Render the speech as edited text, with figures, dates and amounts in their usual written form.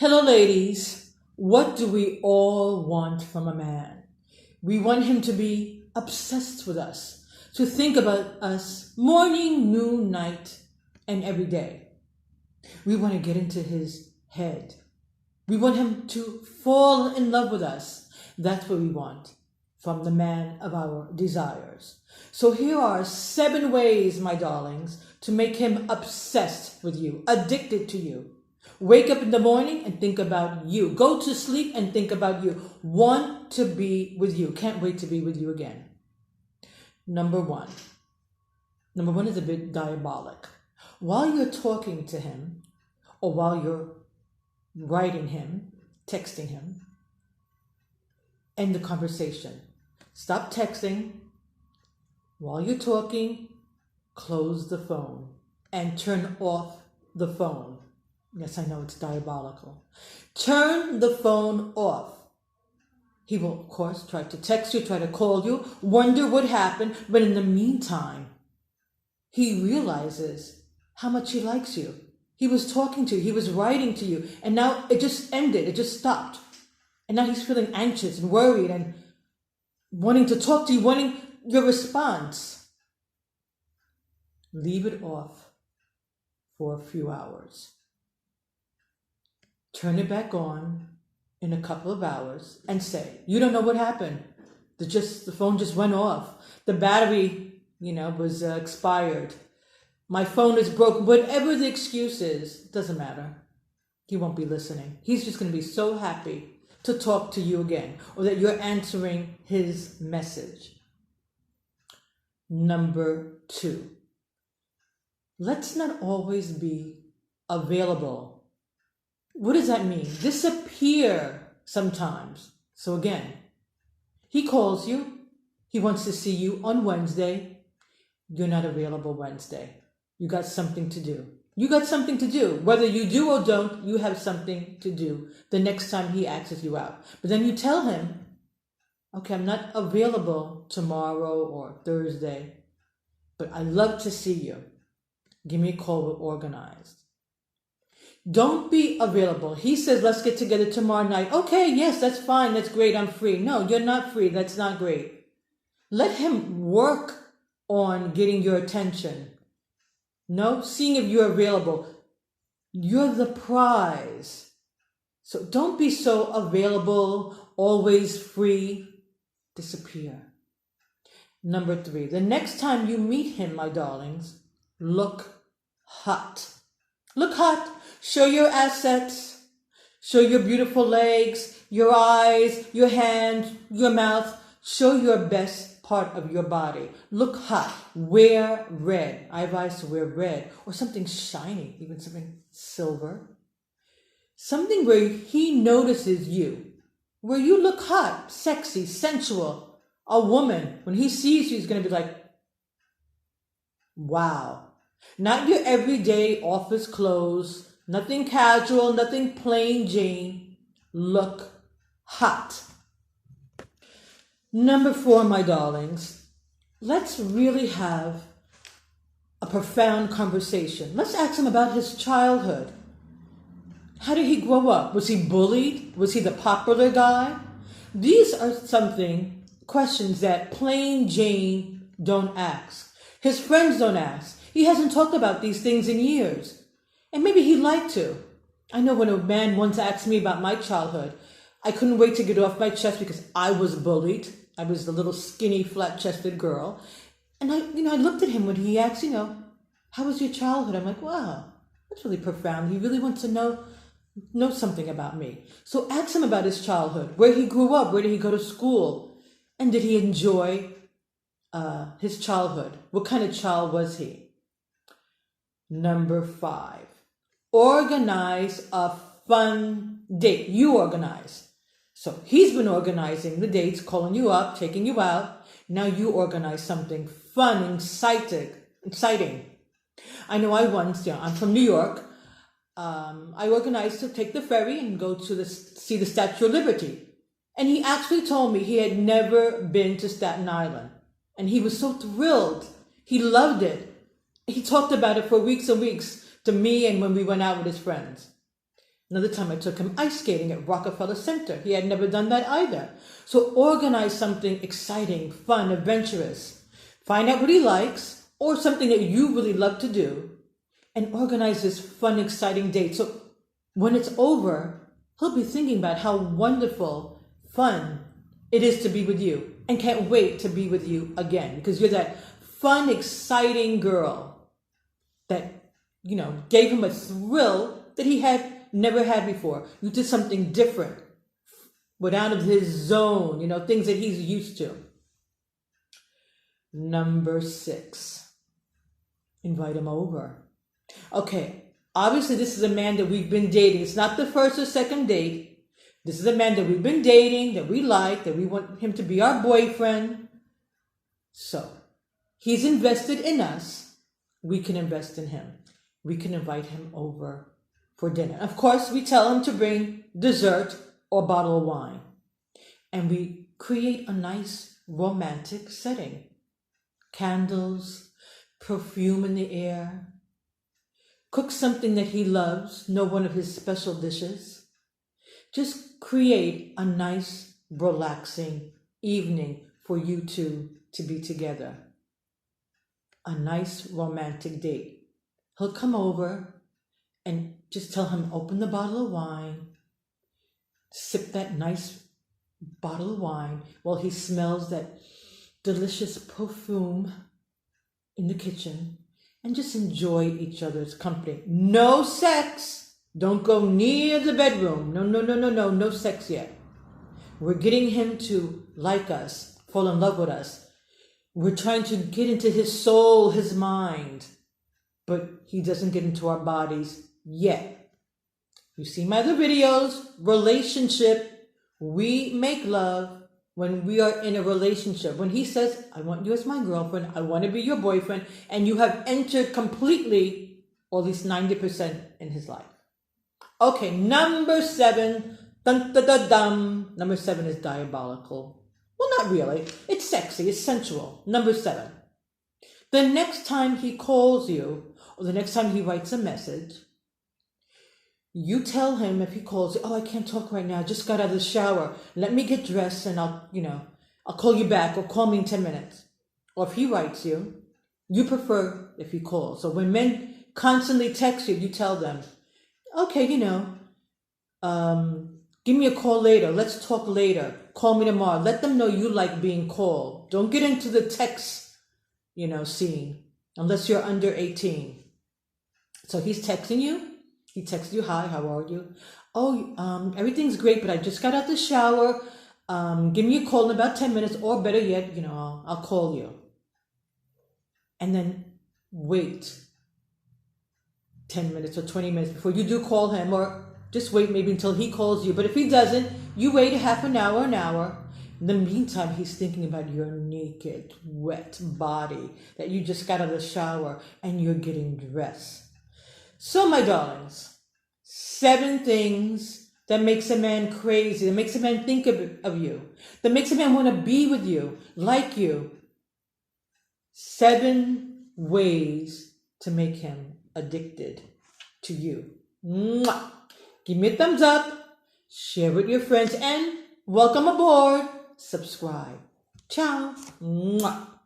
Hello, ladies. What do we all want from a man? We want him to be obsessed with us, to think about us morning, noon, night, and every day. We want to get into his head. We want him to fall in love with us. That's what we want from the man of our desires. So here are 7 ways, my darlings, to make him obsessed with you, addicted to you. Wake up in the morning and think about you. Go to sleep and think about you. Want to be with you. Can't wait to be with you again. Number one. Number one is a bit diabolic. While you're talking to him, or while you're writing him, texting him, end the conversation. Stop texting. While you're talking, close the phone and turn off the phone. Yes, I know it's diabolical. Turn the phone off. He will, of course, try to text you, try to call you, wonder what happened, but in the meantime, he realizes how much he likes you. He was talking to you, he was writing to you, and now it just ended, it just stopped. And now he's feeling anxious and worried and wanting to talk to you, wanting your response. Leave it off for a few hours. Turn it back on in a couple of hours and say, you don't know what happened. The phone just went off. The battery, was expired. My phone is broken. Whatever the excuse is, doesn't matter. He won't be listening. He's just going to be so happy to talk to you again, or that you're answering his message. Number 2, let's not always be available. What does that mean? Disappear sometimes. So again, he calls you. He wants to see you on Wednesday. You're not available Wednesday. You got something to do. You got something to do. Whether you do or don't, you have something to do the next time he asks you out. But then you tell him, okay, I'm not available tomorrow or Thursday, but I'd love to see you. Give me a call, we're organized. Don't be available. He says, let's get together tomorrow night. Okay, yes, that's fine. That's great. I'm free. No, you're not free. That's not great. Let him work on getting your attention. No, seeing if you're available. You're the prize. So don't be so available, always free. Disappear. Number 3, the next time you meet him, my darlings, look hot. Look hot. Show your assets. Show your beautiful legs, your eyes, your hands, your mouth. Show your best part of your body. Look hot. Wear red. I advise to wear red or something shiny, even something silver. Something where he notices you, where you look hot, sexy, sensual. A woman, when he sees you, he's going to be like, wow. Not your everyday office clothes. Nothing casual, nothing plain Jane. Look hot. Number 4, my darlings, let's really have a profound conversation. Let's ask him about his childhood. How did he grow up? Was he bullied? Was he the popular guy? These are questions that plain Jane don't ask. His friends don't ask. He hasn't talked about these things in years. And maybe he'd like to. I know when a man once asked me about my childhood, I couldn't wait to get off my chest because I was bullied. I was the little skinny, flat-chested girl. And I looked at him when he asked, how was your childhood? I'm like, wow, that's really profound. He really wants to know something about me. So ask him about his childhood, where he grew up, where did he go to school, and did he enjoy his childhood? What kind of child was he? Number 5. Organize a fun date. You organize. So he's been organizing the dates, calling you up, taking you out. Now you organize something fun, exciting. I know I'm from New York. I organized to take the ferry and go to see the Statue of Liberty. And he actually told me he had never been to Staten Island. And he was so thrilled. He loved it. He talked about it for weeks and weeks to me and when we went out with his friends. Another time I took him ice skating at Rockefeller Center. He had never done that either. So organize something exciting, fun, adventurous. Find out what he likes or something that you really love to do and organize this fun, exciting date. So when it's over, he'll be thinking about how wonderful, fun it is to be with you and can't wait to be with you again because you're that fun, exciting girl that, gave him a thrill that he had never had before. You did something different, went out of his zone, things that he's used to. Number 6, invite him over. Okay, obviously this is a man that we've been dating. It's not the first or second date. This is a man that we've been dating, that we like, that we want him to be our boyfriend. So, he's invested in us. We can invest in him. We can invite him over for dinner. Of course, we tell him to bring dessert or a bottle of wine. And we create a nice romantic setting. Candles, perfume in the air. Cook something that he loves, know one of his special dishes. Just create a nice, relaxing evening for you two to be together. A nice romantic date. He'll come over and just tell him, open the bottle of wine, sip that nice bottle of wine while he smells that delicious perfume in the kitchen and just enjoy each other's company. No sex. Don't go near the bedroom. No sex yet. We're getting him to like us, fall in love with us. We're trying to get into his soul, his mind, but he doesn't get into our bodies yet. You see my other videos, relationship. We make love when we are in a relationship. When he says, I want you as my girlfriend, I want to be your boyfriend, and you have entered completely, or at least 90% in his life. Okay, number 7. Dun, dun, dun, dun. Number 7 is diabolical. Well, not really. It's sexy. It's sensual. Number 7. The next time he calls you, or the next time he writes a message, you tell him if he calls you, oh, I can't talk right now. I just got out of the shower. Let me get dressed and I'll call you back, or call me in 10 minutes. Or if he writes you, you prefer if he calls. So when men constantly text you, you tell them, okay, give me a call later. Let's talk later. Call me tomorrow. Let them know you like being called. Don't get into the text, scene, unless you're under 18. So he's texting you. He texts you, hi, how are you? Oh, everything's great, but I just got out the shower. Give me a call in about 10 minutes, or better yet, I'll call you. And then wait 10 minutes or 20 minutes before you do call him, or just wait maybe until he calls you. But if he doesn't, you wait a half an hour, an hour. In the meantime, he's thinking about your naked, wet body that you just got out of the shower and you're getting dressed. So, my darlings, 7 things that makes a man crazy, that makes a man think of you, that makes a man want to be with you, like you. 7 ways to make him addicted to you. Mwah! Give me a thumbs up, share with your friends, and welcome aboard. Subscribe. Ciao. Mwah!